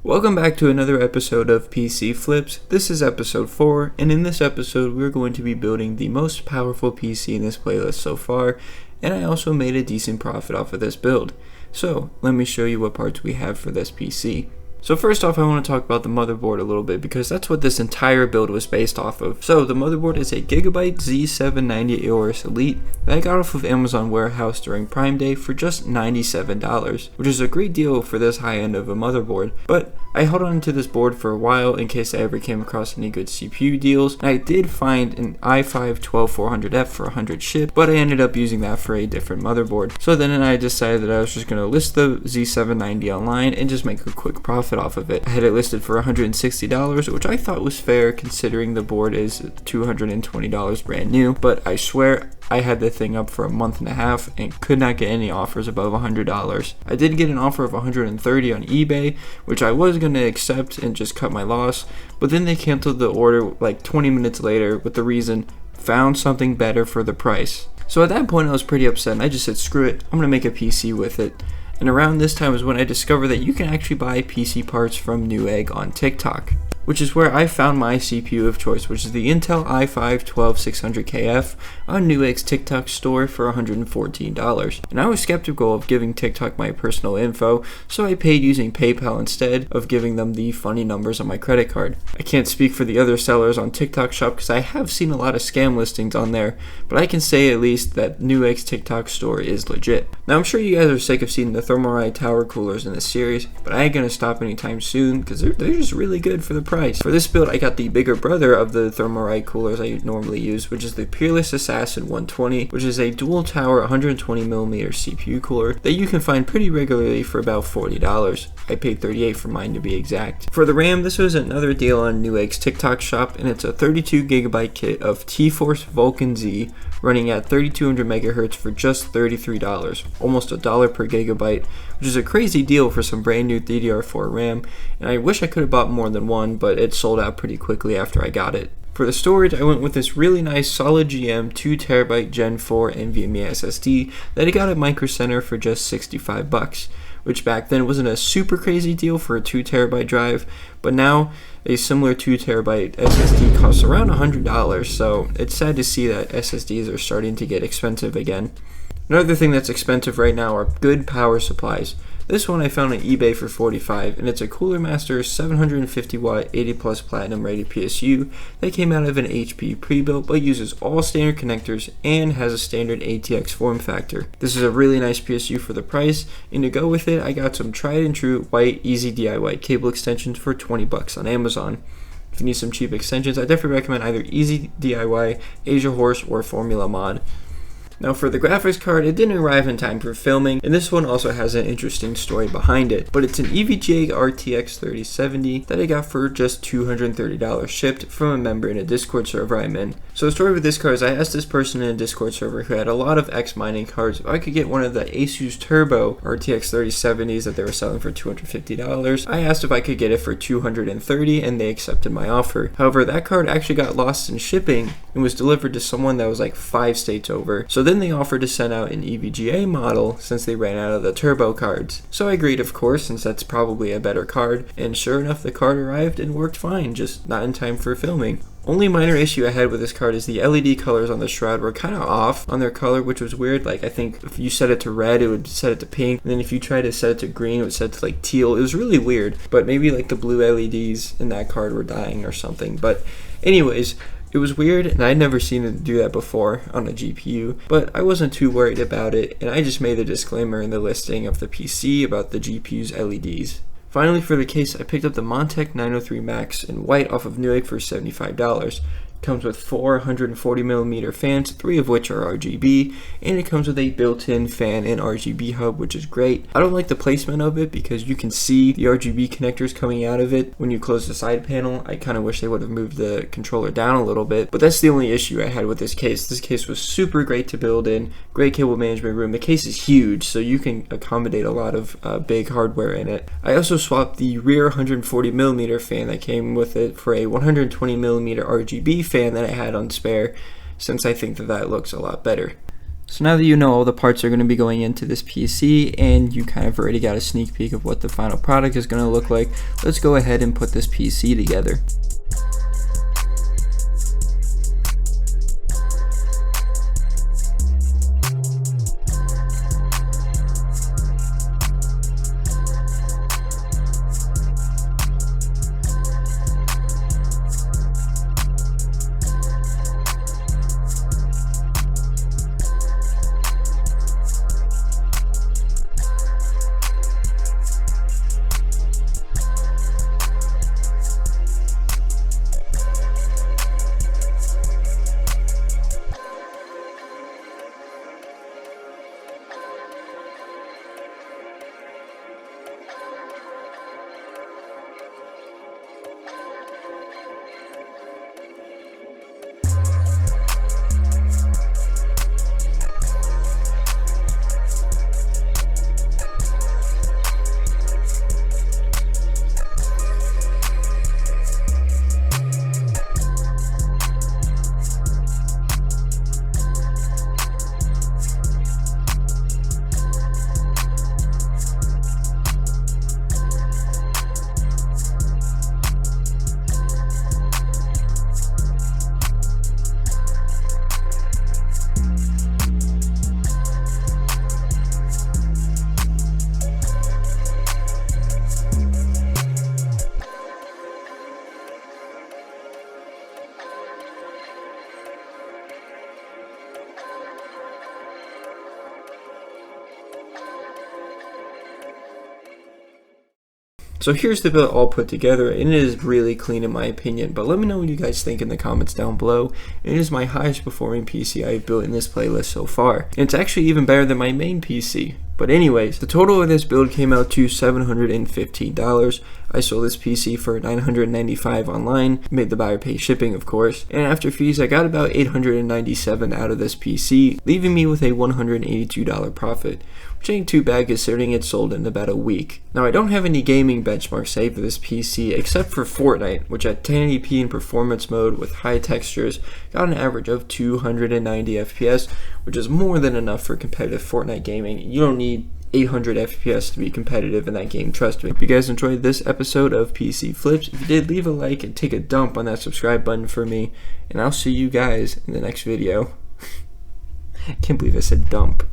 Welcome back to another episode of PC Flips. This is episode 4, and in this episode we're going to be building the most powerful PC in this playlist so far, and I also made a decent profit off of this build. So, let me show you what parts we have for this PC. So first off, I want to talk about the motherboard a little bit because that's what this entire build was based off of. So the motherboard is a Gigabyte Z790 AORS Elite that I got off of Amazon Warehouse during Prime Day for just $97, which is a great deal for this high end of a motherboard. But I held on to this board for a while in case I ever came across any good CPU deals, and I did find an i5 12400F for 100 ship, but I ended up using that for a different motherboard. So then I decided that I was just going to list the Z790 online and just make a quick profit off of it. I had it listed for $160, which I thought was fair considering the board is $220 brand new, but I swear I had the thing up for a month and a half and could not get any offers above $100. I did get an offer of $130 on eBay, which I was going to accept and just cut my loss, but then they canceled the order like 20 minutes later with the reason, found something better for the price. So at that point I was pretty upset and I just said screw it, I'm going to make a PC with it. And around this time is when I discovered that you can actually buy PC parts from Newegg on TikTok, which is where I found my CPU of choice, which is the Intel i5 12600KF on Newegg's TikTok store for $114. And I was skeptical of giving TikTok my personal info, so I paid using PayPal instead of giving them the funny numbers on my credit card. I can't speak for the other sellers on TikTok shop because I have seen a lot of scam listings on there, but I can say at least that Newegg's TikTok store is legit. Now I'm sure you guys are sick of seeing the Thermalright tower coolers in this series, but I ain't gonna stop anytime soon because they're just really good for the price. For this build, I got the bigger brother of the Thermalright coolers I normally use, which is the Peerless Assassin 120, which is a dual tower 120mm CPU cooler that you can find pretty regularly for about $40. I paid $38 for mine to be exact. For the RAM, this was another deal on Newegg's TikTok shop, and it's a 32GB kit of T-Force Vulcan Z running at 3200 MHz for just $33, almost $1 per gigabyte, which is a crazy deal for some brand new DDR4 RAM, and I wish I could have bought more than one, but it sold out pretty quickly after I got it. For the storage, I went with this really nice solid GM 2TB Gen 4 NVMe SSD that I got at Micro Center for just $65, which back then wasn't a super crazy deal for a 2TB drive, but now a similar 2TB SSD costs around $100, so it's sad to see that SSDs are starting to get expensive again. Another thing that's expensive right now are good power supplies. This one I found on eBay for $45, and it's a Cooler Master 750W 80 Plus Platinum rated PSU that came out of an HP pre-built but uses all standard connectors and has a standard ATX form factor. This is a really nice PSU for the price, and to go with it I got some tried and true white easy DIY cable extensions for $20 on Amazon. If you need some cheap extensions, I definitely recommend either Easy DIY, Asia Horse, or Formula Mod. Now for the graphics card, it didn't arrive in time for filming, and this one also has an interesting story behind it, but it's an EVGA RTX 3070 that I got for just $230 shipped from a member in a Discord server I'm in. So the story with this card is I asked this person in a Discord server who had a lot of X mining cards if I could get one of the Asus Turbo RTX 3070s that they were selling for $250. I asked if I could get it for $230 and they accepted my offer. However, that card actually got lost in shipping and was delivered to someone that was like 5 states over. So then they offered to send out an EVGA model since they ran out of the Turbo cards. So I agreed, of course, since that's probably a better card, and sure enough the card arrived and worked fine, just not in time for filming. Only minor issue I had with this card is the LED colors on the shroud were kind of off on their color, which was weird. Like I think if you set it to red, it would set it to pink, and then if you try to set it to green, it would set it to like teal. It was really weird, but maybe like the blue LEDs in that card were dying or something. But anyways, it was weird, and I'd never seen it do that before on a GPU, but I wasn't too worried about it, and I just made a disclaimer in the listing of the PC about the GPU's LEDs. Finally, for the case, I picked up the Montech 903 Max in white off of Newegg for $75. Comes with 4 140mm fans, 3 of which are RGB, and it comes with a built-in fan and RGB hub, which is great. I don't like the placement of it because you can see the RGB connectors coming out of it when you close the side panel. I kind of wish they would have moved the controller down a little bit, but that's the only issue I had with this case. This case was super great to build in, great cable management room. The case is huge, so you can accommodate a lot of big hardware in it. I also swapped the rear 140mm fan that came with it for a 120mm RGB fan that I had on spare, since I think that looks a lot better. So now that you know all the parts are going to be going into this PC and you kind of already got a sneak peek of what the final product is going to look like, let's go ahead and put this PC together. So here's the build all put together, and it is really clean in my opinion, but let me know what you guys think in the comments down below. It is my highest performing PC I've built in this playlist so far, and it's actually even better than my main PC. But anyways, the total of this build came out to $715. I sold this PC for $995 online, made the buyer pay shipping of course, and after fees I got about $897 out of this PC, leaving me with a $182 profit, which ain't too bad considering it sold in about a week. Now I don't have any gaming benchmarks saved for this PC except for Fortnite, which at 1080p in performance mode with high textures got an average of 290 FPS, which is more than enough for competitive Fortnite gaming. You don't need 800 FPS to be competitive in that game, trust me. If you guys enjoyed this episode of PC Flips, if you did, leave a like and take a dump on that subscribe button for me, and I'll see you guys in the next video. I can't believe I said dump.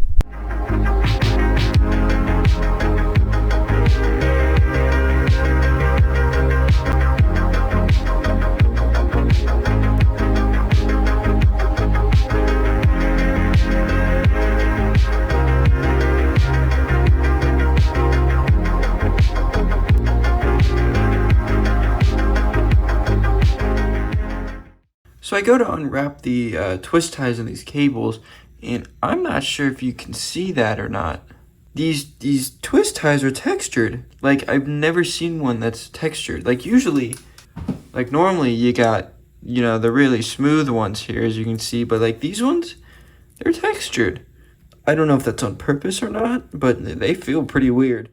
So I go to unwrap the twist ties on these cables, and I'm not sure if you can see that or not. These twist ties are textured. Like, I've never seen one that's textured. Like, usually, like, normally you got, you know, the really smooth ones here, as you can see, but, like, these ones, they're textured. I don't know if that's on purpose or not, but they feel pretty weird.